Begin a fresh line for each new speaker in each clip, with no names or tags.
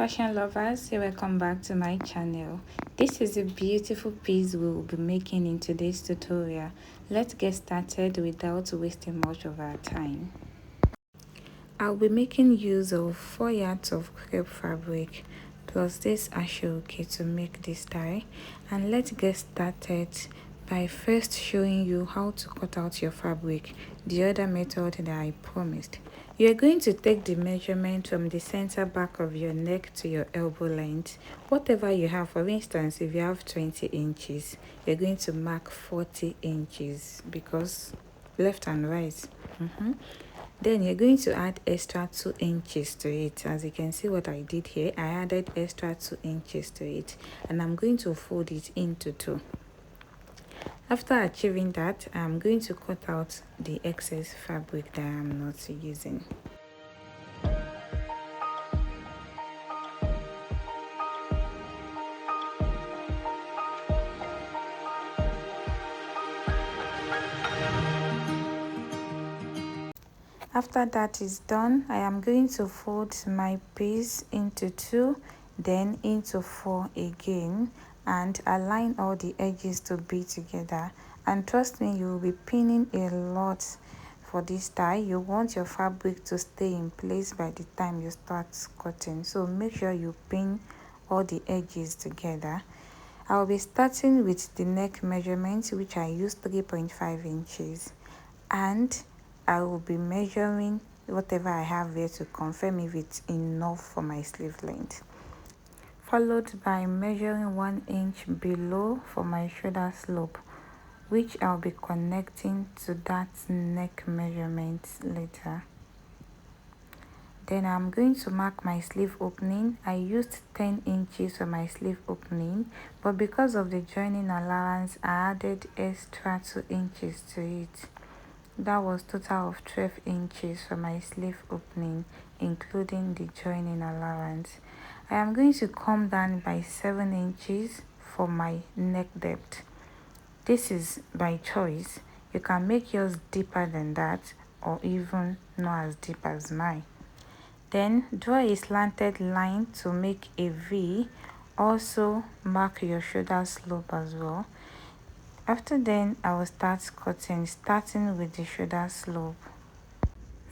fashion lovers, welcome back to my channel. This is a beautiful piece we will be making in today's tutorial. Let's get started without wasting much of our time. I'll be making use of 4 yards of crepe fabric plus this ashoke to make this tie, and let's get started by first showing you how to cut out your fabric, the other method that I promised. You're going to take the measurement from the center back of your neck to your elbow length, whatever you have. For instance, if you have 20 inches, you're going to mark 40 inches because left and right. Then you're going to add extra 2 inches to it. As you can see what I did here, I added extra 2 inches to it, and I'm going to fold it into 2. After achieving that, I'm going to cut out the excess fabric that I'm not using. After that is done, I am going to fold my piece into 2, then into 4 again, and align all the edges to be together. And trust me, you will be pinning a lot for this tie. You want your fabric to stay in place by the time you start cutting, so make sure you pin all the edges together. I'll be starting with the neck measurement, which I used 3.5 inches, and I will be measuring whatever I have here to confirm if it's enough for my sleeve length, followed by measuring 1 inch below for my shoulder slope, which I'll be connecting to that neck measurement later. Then I'm going to mark my sleeve opening. I used 10 inches for my sleeve opening, but because of the joining allowance, I added extra 2 inches to it. That was total of 12 inches for my sleeve opening, including the joining allowance. I am going to come down by 7 inches for my neck depth. This is by choice. You can make yours deeper than that, or even not as deep as mine. Then draw a slanted line to make a V. Also mark your shoulder slope as well. After then, I will start cutting, starting with the shoulder slope,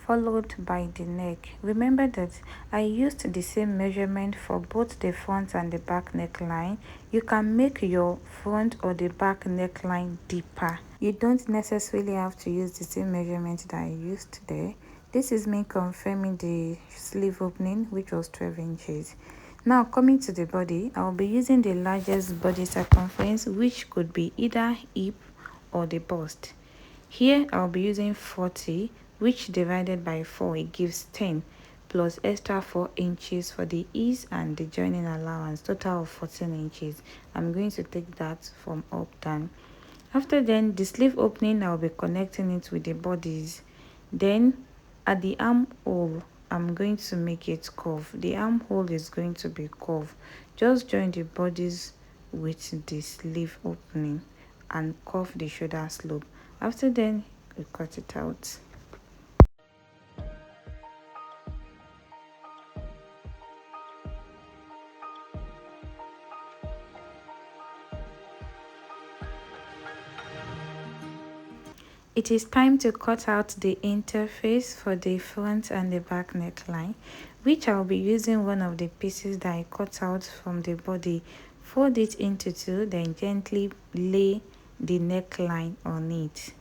followed by the neck. Remember that I used the same measurement for both the front and the back neckline. You can make your front or the back neckline deeper. You don't necessarily have to use the same measurement that I used there. This is me confirming the sleeve opening, which was 12 inches. Now coming to the body, I will be using the largest body circumference, which could be either hip or the bust. Here I will be using 40, which divided by 4 it gives 10, plus extra 4 inches for the ease and the joining allowance, total of 14 inches. I'm going to take that from up down. After then, the sleeve opening, I will be connecting it with the bodies. Then at the armhole, I'm going to make it curve. The armhole is going to be curved. Just join the bodies with the sleeve opening and curve the shoulder slope. After then, we cut it out. It is time to cut out the interface for the front and the back neckline, which I'll be using one of the pieces that I cut out from the body. Fold it into 2, then gently lay the neckline on it.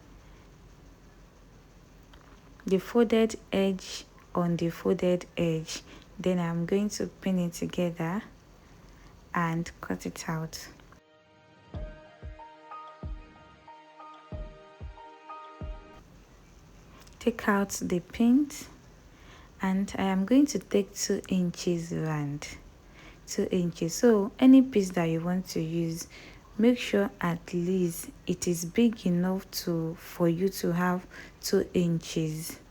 The folded edge on the folded edge. Then I'm going to pin it together and cut it out. Take out the pins, and I am going to take 2 inches round, 2 inches. So any piece that you want to use, make sure at least it is big enough for you to have 2 inches.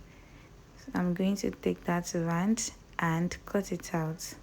So I'm going to take that round and cut it out.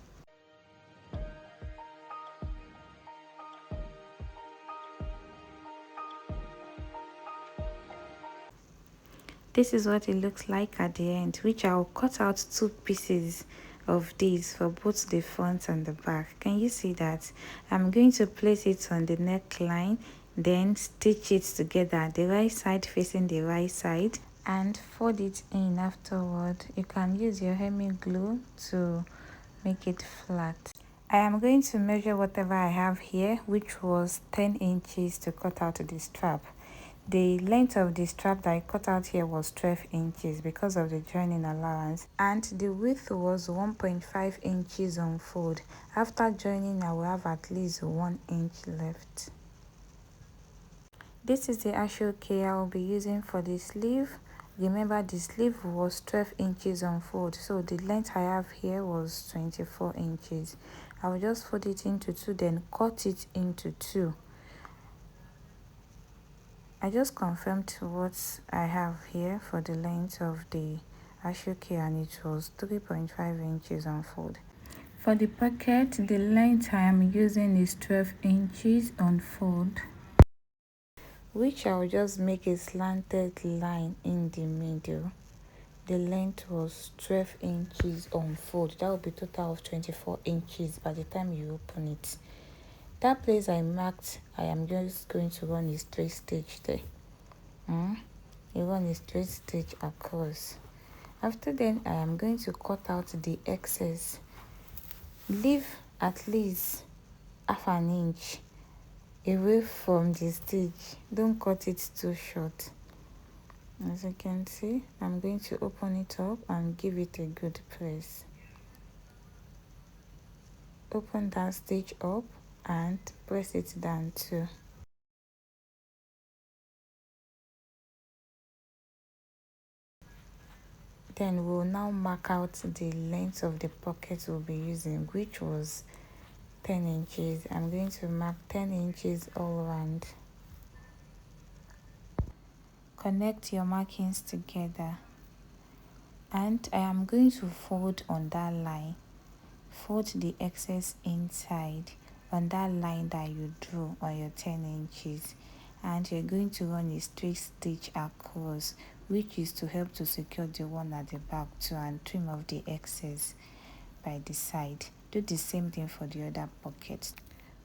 This is what it looks like at the end, which I'll cut out 2 pieces of this for both the front and the back. Can you see that? I'm going to place it on the neckline, then stitch it together, the right side facing the right side, and fold it in afterward. You can use your hemming glue to make it flat. I am going to measure whatever I have here, which was 10 inches to cut out the strap. The length of the strap that I cut out here was 12 inches because of the joining allowance, and the width was 1.5 inches on fold. After joining, I will have at least 1 inch left. This is the ashoke I will be using for the sleeve. Remember, the sleeve was 12 inches on fold, so the length I have here was 24 inches. I will just fold it into two, then cut it into two. I just confirmed what I have here for the length of the ashoke, and it was 3.5 inches on fold. For the pocket, the length I am using is 12 inches on fold, which I'll just make a slanted line in the middle. The length was 12 inches on fold. That will be a total of 24 inches by the time you open it. That place I marked, I am just going to run a straight stitch there. You run a straight stitch across. After then, I am going to cut out the excess. Leave at least half an inch away from the stitch. Don't cut it too short. As you can see, I'm going to open it up and give it a good press. Open that stitch up and press it down too. Then we'll now mark out the length of the pocket we'll be using, which was 10 inches. I'm going to mark 10 inches all around. Connect your markings together, and I am going to fold on that line. Fold the excess inside on that line that you drew on your 10 inches, and you're going to run a straight stitch across, which is to help to secure the one at the back too, and trim off the excess by the side. Do the same thing for the other pocket.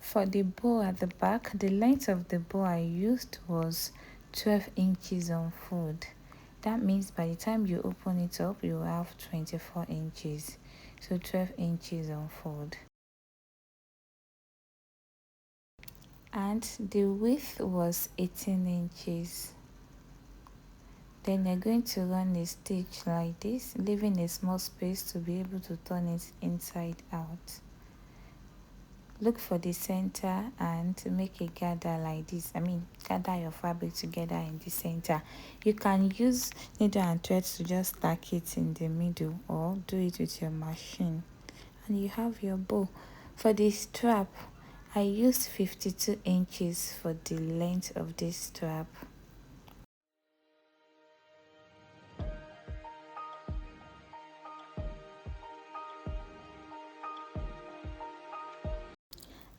For the bow at the back, the length of the bow I used was 12 inches on fold. That means by the time you open it up, you will have 24 inches. So 12 inches on fold. And the width was 18 inches. Then you're going to run a stitch like this, leaving a small space to be able to turn it inside out. Look for the center and make a gather like this. Gather your fabric together in the center. You can use needle and thread to just stack it in the middle, or do it with your machine, and you have your bow. For the strap, I used 52 inches for the length of this strap.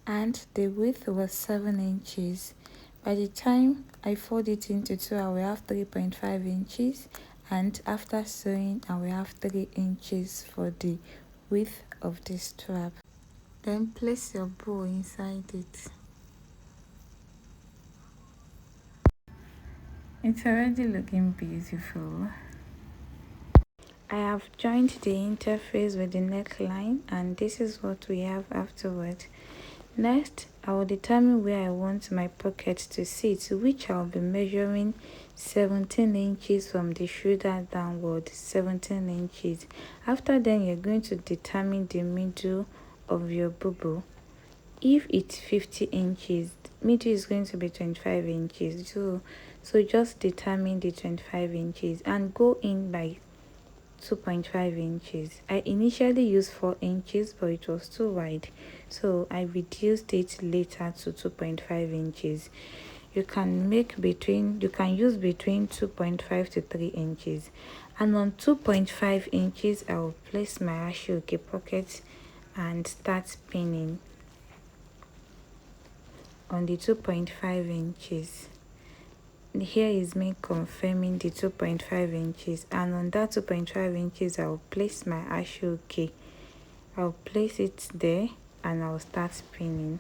And the width was 7 inches. By the time I fold it into two, I will have 3.5 inches, and after sewing, I will have 3 inches for the width of the strap. Then place your bow inside it. It's already looking beautiful. I have joined the interface with the neckline, and this is what we have afterward. Next, I will determine where I want my pocket to sit, which I will be measuring 17 inches from the shoulder downward, 17 inches. After then, you're going to determine the middle of your boubou. If it's 50 inches, middle is going to be 25 inches. So just determine the 25 inches and go in by 2.5 inches. I initially used 4 inches, but it was too wide, so I reduced it later to 2.5 inches. You can use between 2.5 to 3 inches, and on 2.5 inches I will place my ashoke pocket and start pinning on the 2.5 inches. Here is me confirming the 2.5 inches, and on that 2.5 inches I will place my ashoke I'll place it there and I'll start pinning.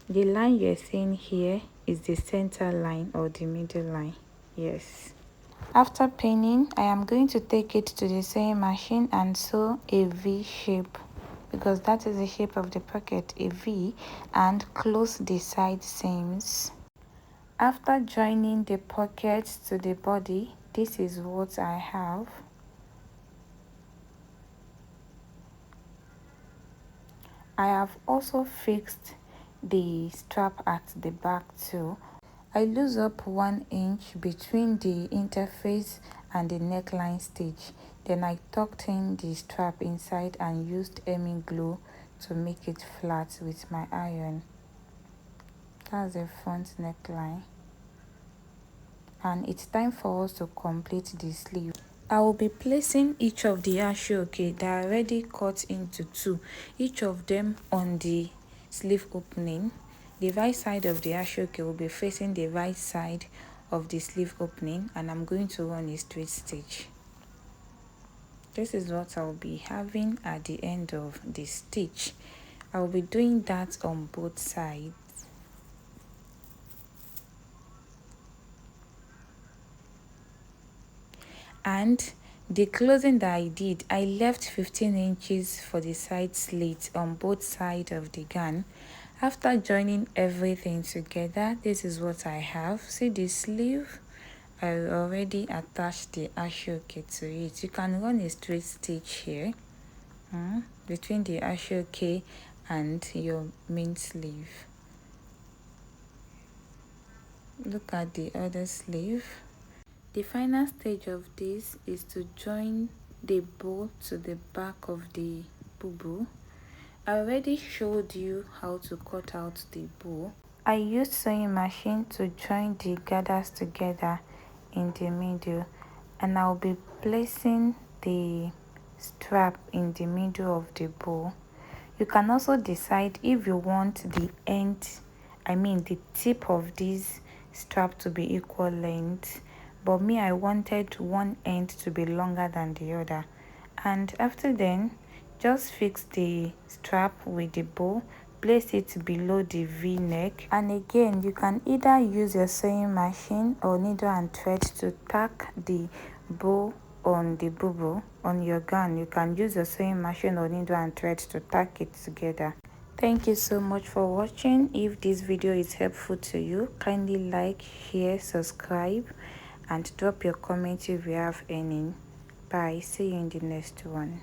The line you're seeing here is the center line or the middle line. Yes. After pinning, I am going to take it to the sewing machine and sew a V shape, because that is the shape of the pocket, a V, and close the side seams. After joining the pocket to the body, this is what I have. I have also fixed the strap at the back too. I lose up 1 inch between the interface and the neckline stitch. Then I tucked in the strap inside and used hemming glue to make it flat with my iron. That's the front neckline. And it's time for us to complete the sleeve. I will be placing each of the ashoke that are already cut into two, each of them on the sleeve opening. The right side of the ashoke will be facing the right side of the sleeve opening, and I'm going to run a straight stitch. This is what I'll be having at the end of the stitch. I'll be doing that on both sides. And the closing that I did, I left 15 inches for the side slit on both sides of the gown. After joining everything together, this is what I have. See the sleeve? I already attached the ashoke to it. You can run a straight stitch here between the ashoke and your main sleeve. Look at the other sleeve. The final stage of this is to join the bow to the back of the boubou. I already showed you how to cut out the bow. I used sewing machine to join the gathers together in the middle, and I'll be placing the strap in the middle of the bow. You can also decide if you want the end, the tip of this strap to be equal length, but me, I wanted one end to be longer than the other. And after then, just fix the strap with the bow, place it below the V-neck, and again you can either use your sewing machine or needle and thread to tack the bow on the boubou on your gown. You can use your sewing machine or needle and thread to tack it together. Thank you so much for watching. If this video is helpful to you, kindly like, share, subscribe, and drop your comments if you have any. Bye. See you in the next one.